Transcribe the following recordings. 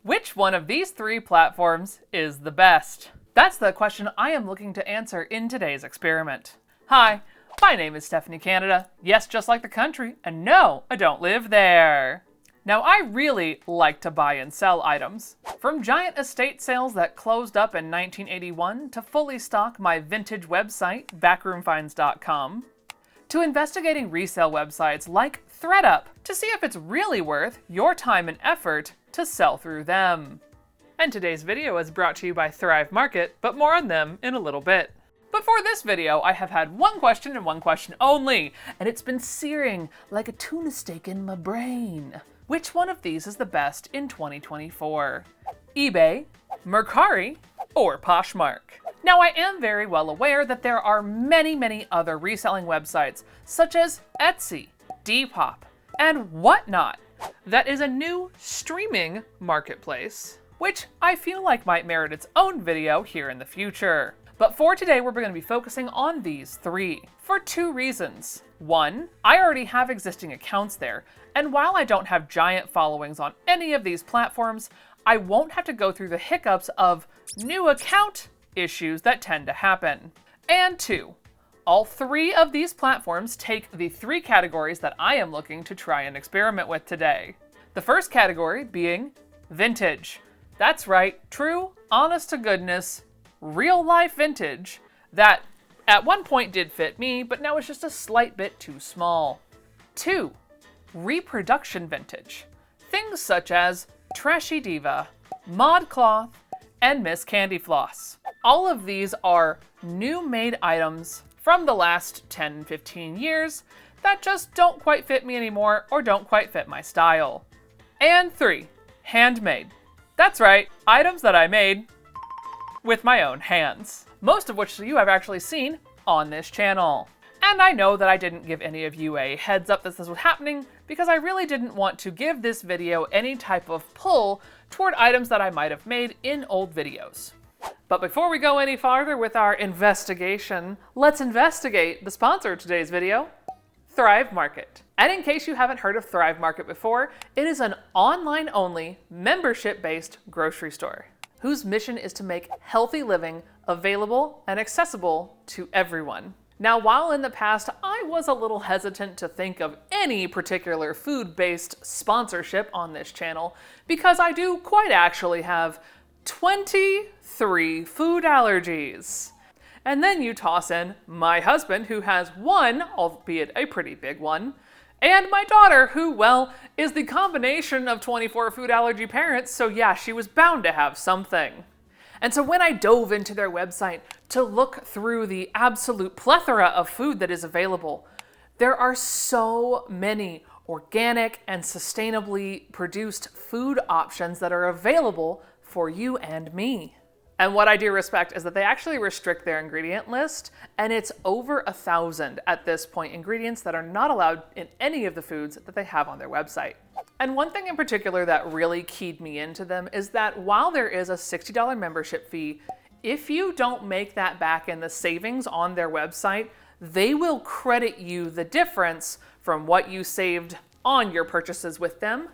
Which one of these three platforms is the best? That's the question I am looking to answer in today's experiment. Hi, my name is Stephanie Canada. Yes, just like the country, and no, I don't live there. Now, I really like to buy and sell items. From giant estate sales that closed up in 1981 to fully stock my vintage website, backroomfinds.com, to investigating resale websites like ThredUp to see if it's really worth your time and effort to sell through them. And today's video is brought to you by Thrive Market, but more on them in a little bit. But for this video, I have had one question and one question only, and it's been searing like a tuna steak in my brain. Which one of these is the best in 2024? eBay, Mercari, or Poshmark? Now, I am very well aware that there are many other reselling websites, such as Etsy, Depop, and whatnot. That is a new streaming marketplace, which I feel like might merit its own video here in the future. But for today, we're going to be focusing on these three for two reasons. One, I already have existing accounts there, and while I don't have giant followings on any of these platforms, I won't have to go through the hiccups of new account issues that tend to happen. And two, all three of these platforms take the three categories that I am looking to try and experiment with today. The first category being vintage. That's right, true, honest to goodness, real life vintage that at one point did fit me, but now it's just a slight bit too small. Two, reproduction vintage. Things such as Trashy Diva, ModCloth, and Miss Candy Floss. All of these are new made items from the last 10-15 years that just don't quite fit me anymore or don't quite fit my style. And three, handmade. That's right, items that I made with my own hands, most of which you have actually seen on this channel. And I know that I didn't give any of you a heads up that this was happening because I really didn't want to give this video any type of pull toward items that I might have made in old videos. But before we go any farther with our investigation, let's investigate the sponsor of today's video, Thrive Market. And in case you haven't heard of Thrive Market before, it is an online-only, membership-based grocery store whose mission is to make healthy living available and accessible to everyone. Now, while in the past I was a little hesitant to think of any particular food-based sponsorship on this channel, because I do quite actually have 23 food allergies. And then you toss in my husband, who has one, albeit a pretty big one, and my daughter, who, well, is the combination of 24 food allergy parents, so yeah, she was bound to have something. And so when I dove into their website to look through the absolute plethora of food that is available, there are so many organic and sustainably produced food options that are available for you and me. And what I do respect is that they actually restrict their ingredient list, and it's over 1,000 at this point ingredients that are not allowed in any of the foods that they have on their website. And one thing in particular that really keyed me into them is that while there is a $60 membership fee, if you don't make that back in the savings on their website, they will credit you the difference from what you saved on your purchases with them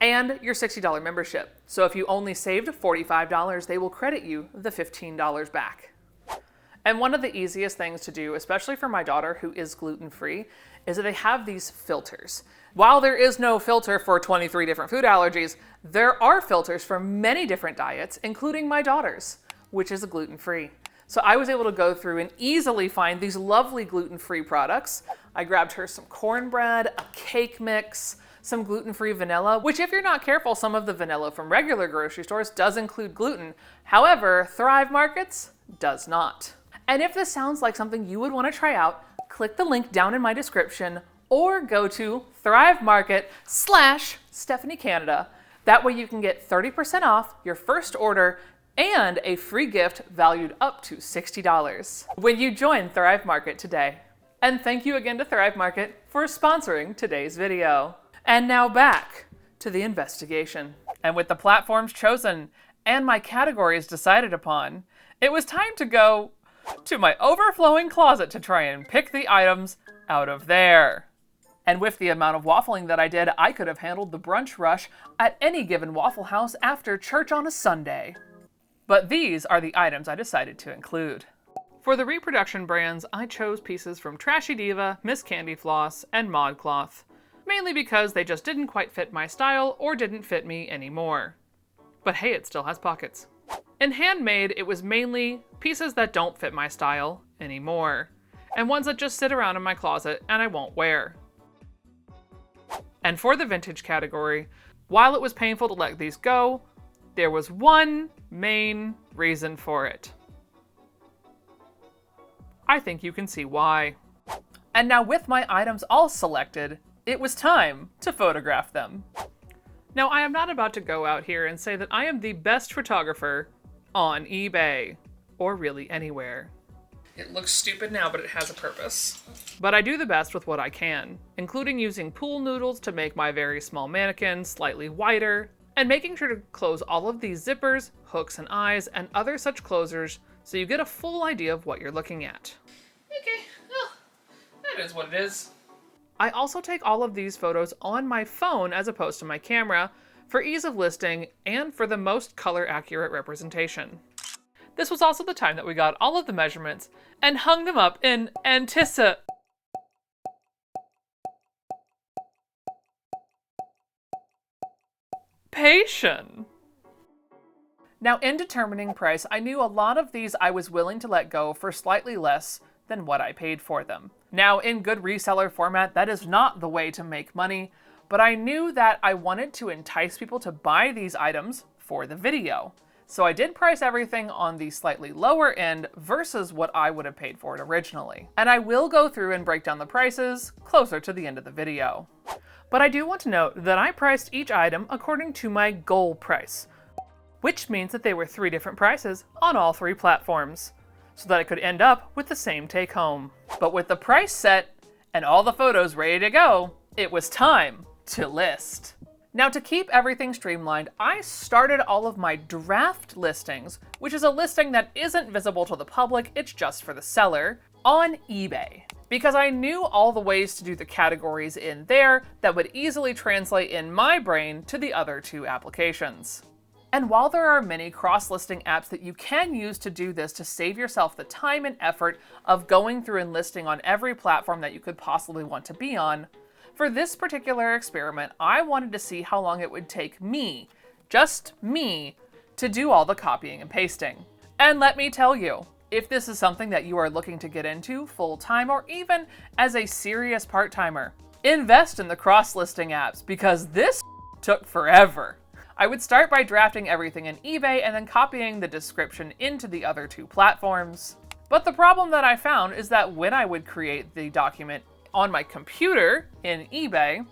and your $60 membership. So if you only saved $45, they will credit you the $15 back. And one of the easiest things to do, especially for my daughter who is gluten-free, is that they have these filters. While there is no filter for 23 different food allergies, there are filters for many different diets, including my daughter's, which is gluten-free. So I was able to go through and easily find these lovely gluten-free products. I grabbed her some cornbread, a cake mix, some gluten-free vanilla, which if you're not careful, some of the vanilla from regular grocery stores does include gluten. However, Thrive Markets does not. And if this sounds like something you would want to try out, click the link down in my description or go to thrivemarket/Stephanie Canada. That way you can get 30% off your first order and a free gift valued up to $60 when you join Thrive Market today. And thank you again to Thrive Market for sponsoring today's video. And now back to the investigation. And with the platforms chosen and my categories decided upon, it was time to go to my overflowing closet to try and pick the items out of there. And with the amount of waffling that I did, I could have handled the brunch rush at any given Waffle House after church on a Sunday. But these are the items I decided to include. For the reproduction brands, I chose pieces from Trashy Diva, Miss Candy Floss, and ModCloth, mainly because they just didn't quite fit my style or didn't fit me anymore. But hey, it still has pockets. In handmade, it was mainly pieces that don't fit my style anymore, and ones that just sit around in my closet and I won't wear. And for the vintage category, while it was painful to let these go, there was one main reason for it. I think you can see why. And now with my items all selected, it was time to photograph them. Now I am not about to go out here and say that I am the best photographer on eBay, or really anywhere. It looks stupid now, but it has a purpose. But I do the best with what I can, including using pool noodles to make my very small mannequin slightly wider, and making sure to close all of these zippers, hooks and eyes, and other such closers so you get a full idea of what you're looking at. Okay, well, that is what it is. I also take all of these photos on my phone as opposed to my camera for ease of listing and for the most color accurate representation. This was also the time that we got all of the measurements and hung them up in anticipation. Now, in determining price, I knew a lot of these I was willing to let go for slightly less than what I paid for them. Now, in good reseller format, that is not the way to make money, but I knew that I wanted to entice people to buy these items for the video. So I did price everything on the slightly lower end versus what I would have paid for it originally. And I will go through and break down the prices closer to the end of the video. But I do want to note that I priced each item according to my goal price, which means that they were 3 different prices on all 3 platforms, so that I could end up with the same take home. But with the price set and all the photos ready to go, it was time to list. Now, to keep everything streamlined, I started all of my draft listings, which is a listing that isn't visible to the public, it's just for the seller, on eBay. Because I knew all the ways to do the categories in there that would easily translate in my brain to the other 2 applications. And while there are many cross-listing apps that you can use to do this to save yourself the time and effort of going through and listing on every platform that you could possibly want to be on, for this particular experiment, I wanted to see how long it would take me, just me, to do all the copying and pasting. And let me tell you, if this is something that you are looking to get into full-time or even as a serious part-timer, invest in the cross-listing apps because this took forever. I would start by drafting everything in eBay and then copying the description into the other 2 platforms. But the problem that I found is that when I would create the document on my computer in eBay,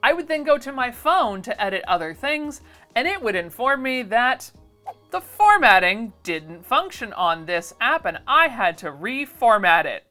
I would then go to my phone to edit other things, and it would inform me that the formatting didn't function on this app and I had to reformat it.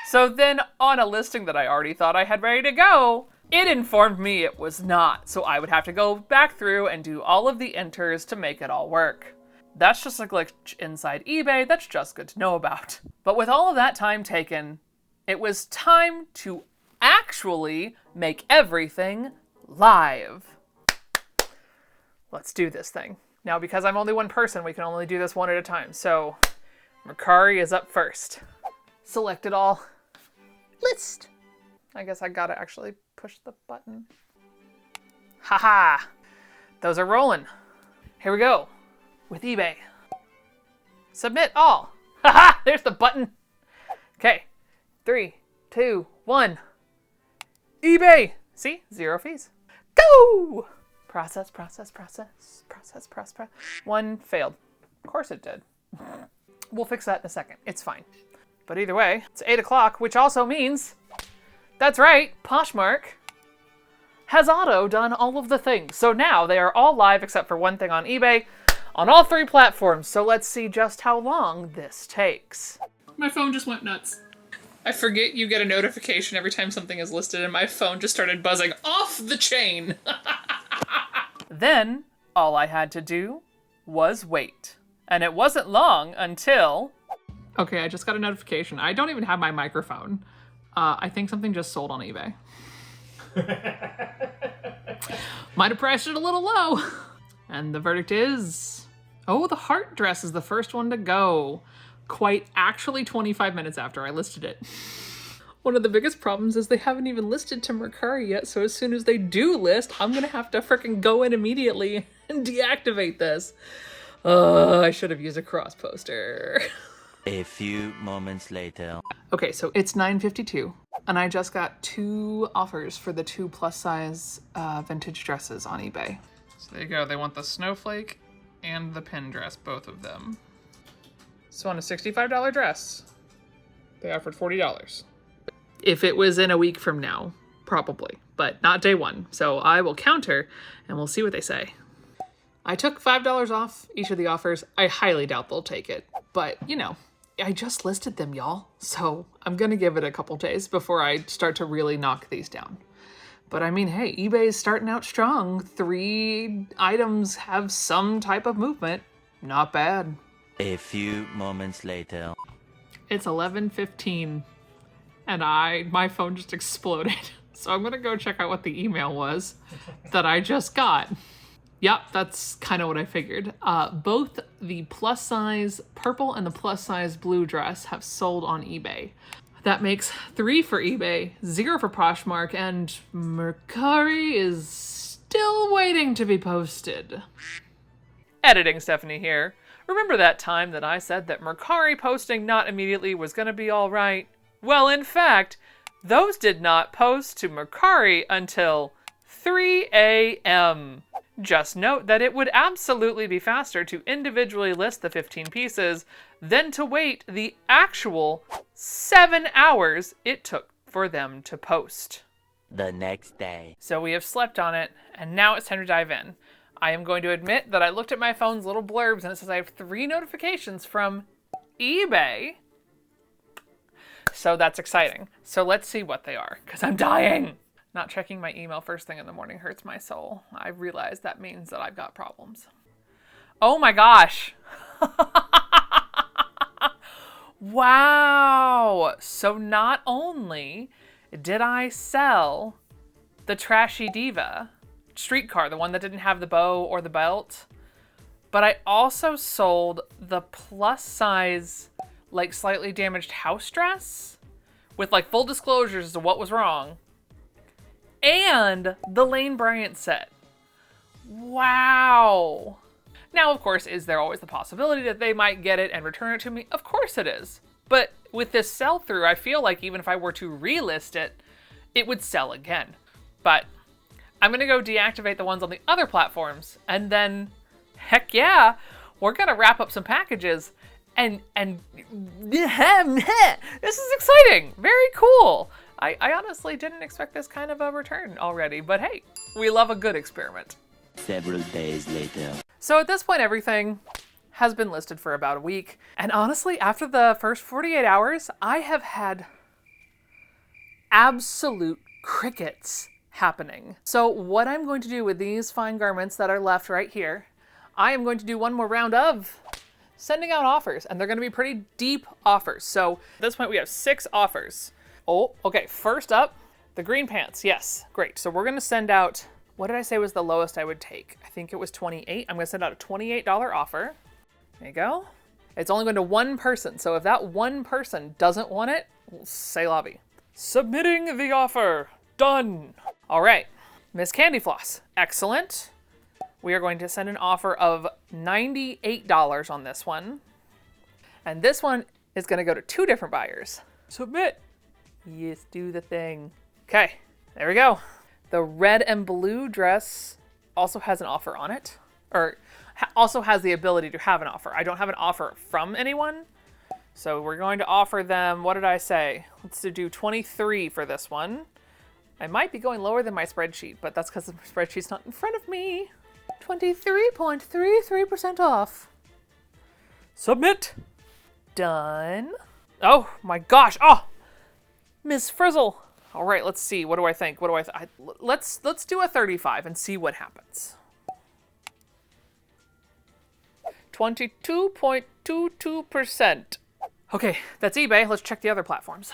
So then on a listing that I already thought I had ready to go, it informed me it was not. So I would have to go back through and do all of the enters to make it all work. That's just a glitch inside eBay that's just good to know about. But with all of that time taken, it was time to actually make everything live. Let's do this thing. Now, because I'm only one person, we can only do this one at a time. So Mercari is up first. Select it all. List. I guess I gotta actually push the button. Haha. Those are rolling. Here we go. With eBay. Submit all. Haha, there's the button. Okay. 3, 2, 1. eBay. See? 0 fees. Go! Process. 1 failed. Of course it did. We'll fix that in a second. It's fine. But either way, it's 8 o'clock, which also means, that's right, Poshmark has auto done all of the things. So now they are all live except for one thing on eBay on all 3 platforms. So let's see just how long this takes. My phone just went nuts. I forget you get a notification every time something is listed and my phone just started buzzing off the chain. Then all I had to do was wait. And it wasn't long until... Okay, I just got a notification. I don't even have my microphone. I think something just sold on eBay. Might have priced it a little low. And the verdict is, oh, the heart dress is the first one to go. Quite actually 25 minutes after I listed it. One of the biggest problems is they haven't even listed to Mercari yet, so as soon as they do list, I'm gonna have to frickin' go in immediately and deactivate this. I should have used a cross poster. A few moments later. Okay, so it's 9:52, and I just got 2 offers for the 2 plus size vintage dresses on eBay. So there you go, they want the snowflake and the pin dress, both of them. So on a $65 dress, they offered $40. If it was in a week from now, probably, but not day one. So I will counter and we'll see what they say. I took $5 off each of the offers. I highly doubt they'll take it, but you know, I just listed them, y'all. So I'm gonna give it a couple days before I start to really knock these down. But I mean, hey, eBay is starting out strong. 3 items have some type of movement. Not bad. A few moments later. It's 11:15 and my phone just exploded. So I'm gonna go check out what the email was that I just got. Yep, that's kind of what I figured. Both the plus size purple and the plus size blue dress have sold on eBay. That makes 3 for eBay, 0 for Poshmark, and Mercari is still waiting to be posted. Editing Stephanie here. Remember that time that I said that Mercari posting not immediately was going to be all right? Well, in fact, those did not post to Mercari until 3 a.m. Just note that it would absolutely be faster to individually list the 15 pieces than to wait the actual 7 hours it took for them to post. The next day. So we have slept on it, and now it's time to dive in. I am going to admit that I looked at my phone's little blurbs and it says I have 3 notifications from eBay. So that's exciting. So let's see what they are, because I'm dying. Not checking my email first thing in the morning hurts my soul. I realize that means that I've got problems. Oh my gosh. Wow. So not only did I sell the Trashy Diva streetcar, the one that didn't have the bow or the belt, but I also sold the plus size, like slightly damaged house dress with like full disclosures as to what was wrong. And the Lane Bryant set. Wow. Now, of course, is there always the possibility that they might get it and return it to me? Of course it is. But with this sell-through, I feel like even if I were to relist it, it would sell again. But I'm going to go deactivate the ones on the other platforms. And then, heck yeah, we're going to wrap up some packages. And this is exciting. Very cool. I honestly didn't expect this kind of a return already, but hey, we love a good experiment. Several days later. So at this point, everything has been listed for about a week. And honestly, after the first 48 hours, I have had absolute crickets happening. So what I'm going to do with these fine garments that are left right here, I am going to do one more round of sending out offers, and they're going to be pretty deep offers. So at this point, we have 6 offers. Oh, okay. First up, the green pants. Yes, great. So we're going to send out, what did I say was the lowest I would take? I think it was 28. I'm going to send out a $28 offer. There you go. It's only going to one person. So if that one person doesn't want it, we'll say lobby. Submitting the offer. Done. All right. Miss Candy Floss. Excellent. We are going to send an offer of $98 on this one. And this one is going to go to 2 different buyers. Submit. Yes, do the thing. Okay, there we go. The red and blue dress also has an offer on it, or also has the ability to have an offer. I don't have an offer from anyone, so we're going to offer them, what did I say? Let's do 23 for this one. I might be going lower than my spreadsheet, but that's because the spreadsheet's not in front of me. 23.33% off. Submit. Done. Oh my gosh. Oh, Miss Frizzle. All right, let's see. What do I think? Let's do a 35 and see what happens. 22.22%. Okay, that's eBay. Let's check the other platforms.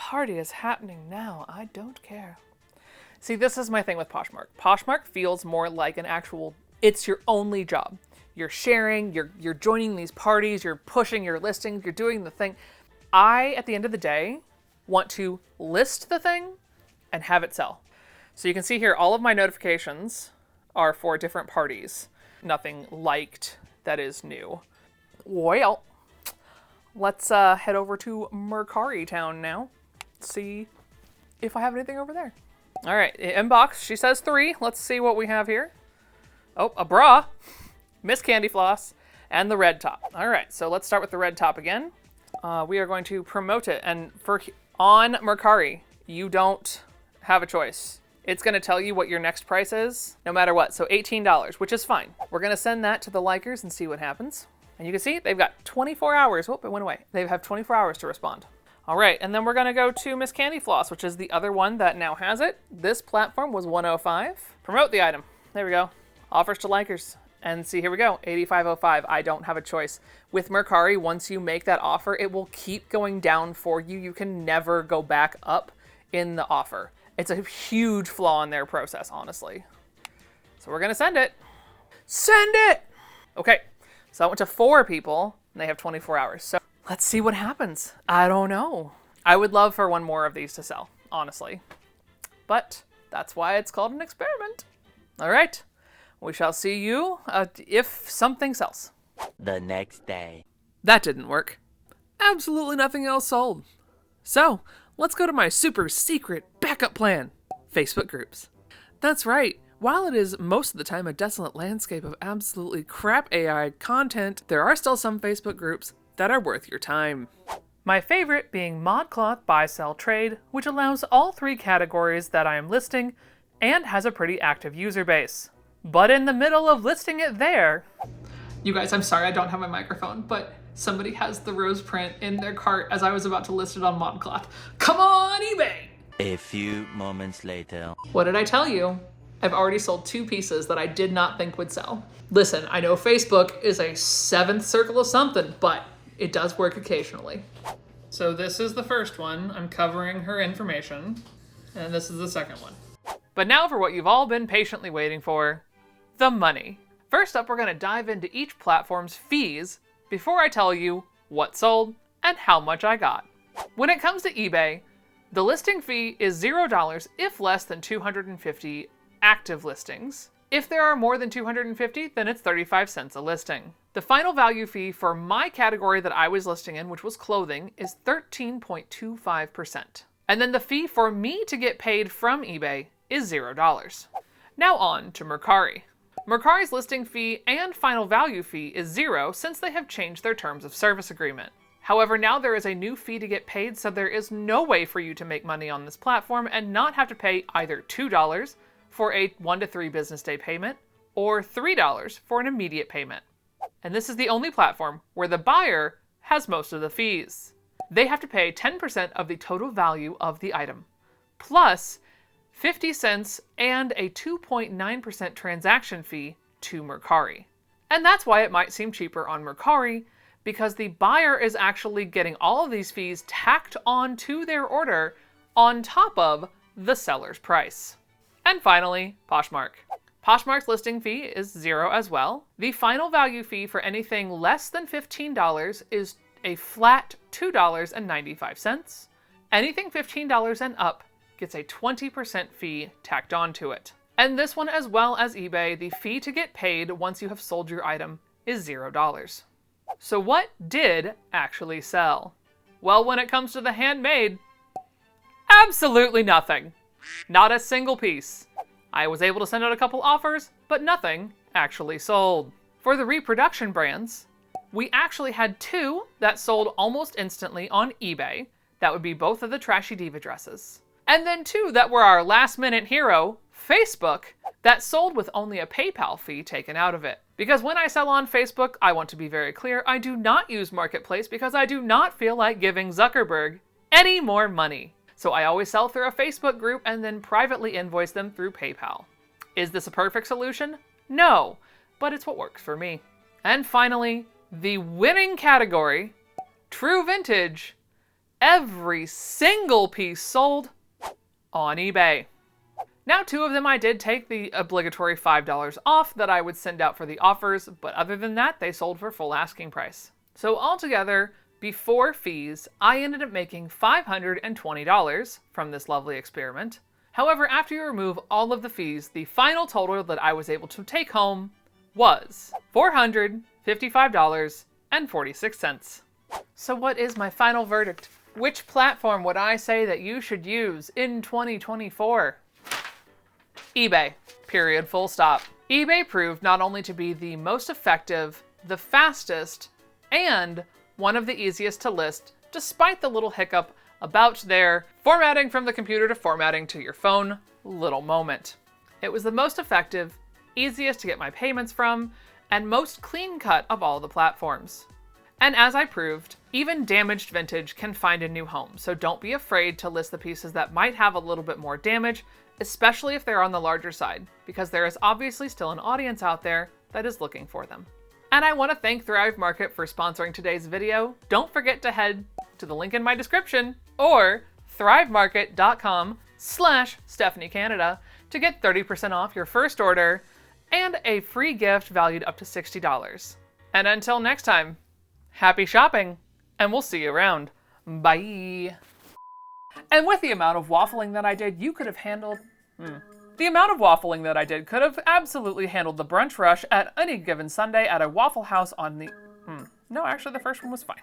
party is happening now. I don't care. See, this is my thing with Poshmark. Poshmark feels more like an actual, it's your only job. You're sharing, you're joining these parties, you're pushing your listings, you're doing the thing. I, at the end of the day, want to list the thing and have it sell. So you can see here, all of my notifications are for different parties. Nothing liked that is new. Well, let's head over to Mercari town now. See if I have anything over there. All right, inbox, she says 3. Let's see what we have here. Oh, a bra, Miss Candy Floss, and the red top. All right, so let's start with the red top again. We are going to promote it, and on Mercari, you don't have a choice. It's going to tell you what your next price is, no matter what. So $18, which is fine. We're going to send that to the likers and see what happens. And you can see they've got 24 hours. Oh, it went away. They have 24 hours to respond. All right, and then we're going to go to Miss Candy Floss, which is the other one that now has it. This platform was $105. Promote the item. There we go. Offers to likers. And see, here we go, $85.05. I don't have a choice. With Mercari, once you make that offer, it will keep going down for you. You can never go back up in the offer. It's a huge flaw in their process, honestly. So we're gonna send it. Send it! Okay, so I went to 4 people, and they have 24 hours. So let's see what happens. I don't know. I would love for one more of these to sell, honestly. But that's why it's called an experiment. All right. We shall see you if something sells. The next day. That didn't work. Absolutely nothing else sold. So, let's go to my super secret backup plan. Facebook groups. That's right. While it is most of the time a desolate landscape of absolutely crap AI content, there are still some Facebook groups that are worth your time. My favorite being ModCloth Buy Sell Trade, which allows all 3 categories that I am listing and has a pretty active user base. But in the middle of listing it there... You guys, I'm sorry I don't have my microphone, but somebody has the rose print in their cart as I was about to list it on ModCloth. Come on, eBay! A few moments later. What did I tell you? I've already sold 2 pieces that I did not think would sell. Listen, I know Facebook is a 7th circle of something, but it does work occasionally. So this is the first one. I'm covering her information. And this is the second one. But now for what you've all been patiently waiting for. The money. First up, we're going to dive into each platform's fees before I tell you what sold and how much I got. When it comes to eBay, the listing fee is $0 if less than 250 active listings. If there are more than 250, then it's 35 cents a listing. The final value fee for my category that I was listing in, which was clothing, is 13.25%. And then the fee for me to get paid from eBay is $0. Now on to Mercari. Mercari's listing fee and final value fee is $0 since they have changed their terms of service agreement. However, now there is a new fee to get paid, so there is no way for you to make money on this platform and not have to pay either $2 for a 1 to 3 business day payment or $3 for an immediate payment. And this is the only platform where the buyer has most of the fees. They have to pay 10% of the total value of the item, plus 50 cents and a 2.9% transaction fee to Mercari. And that's why it might seem cheaper on Mercari, because the buyer is actually getting all of these fees tacked on to their order on top of the seller's price. And finally, Poshmark. Poshmark's listing fee is $0 as well. The final value fee for anything less than $15 is a flat $2.95. Anything $15 and up gets a 20% fee tacked onto it. And this one, as well as eBay, the fee to get paid once you have sold your item is $0. So what did actually sell? Well, when it comes to the handmade, absolutely nothing. Not a single piece. I was able to send out a couple offers, but nothing actually sold. For the reproduction brands, we actually had 2 that sold almost instantly on eBay. That would be both of the Trashy Diva dresses. And then 2 that were our last-minute hero, Facebook, that sold with only a PayPal fee taken out of it. Because when I sell on Facebook, I want to be very clear, I do not use Marketplace because I do not feel like giving Zuckerberg any more money. So I always sell through a Facebook group and then privately invoice them through PayPal. Is this a perfect solution? No, but it's what works for me. And finally, the winning category, True Vintage, every single piece sold on eBay. Now, 2 of them I did take the obligatory $5 off that I would send out for the offers, but other than that, they sold for full asking price. So altogether, before fees, I ended up making $520 from this lovely experiment. However, after you remove all of the fees, the final total that I was able to take home was $455.46. So what is my final verdict? Which platform would I say that you should use in 2024? eBay, period, full stop. eBay proved not only to be the most effective, the fastest, and one of the easiest to list, despite the little hiccup about their formatting from the computer to formatting to your phone little moment. It was the most effective, easiest to get my payments from, and most clean cut of all the platforms. And as I proved, even damaged vintage can find a new home, so don't be afraid to list the pieces that might have a little bit more damage, especially if they're on the larger side, because there is obviously still an audience out there that is looking for them. And I want to thank Thrive Market for sponsoring today's video. Don't forget to head to the link in my description or thrivemarket.com/StephanieCanada to get 30% off your first order and a free gift valued up to $60. And until next time, happy shopping, and we'll see you around. Bye. And with the amount of waffling that I did, you could have handled... The amount of waffling that I did could have absolutely handled the brunch rush at any given Sunday at a Waffle House on the... No, actually the first one was fine.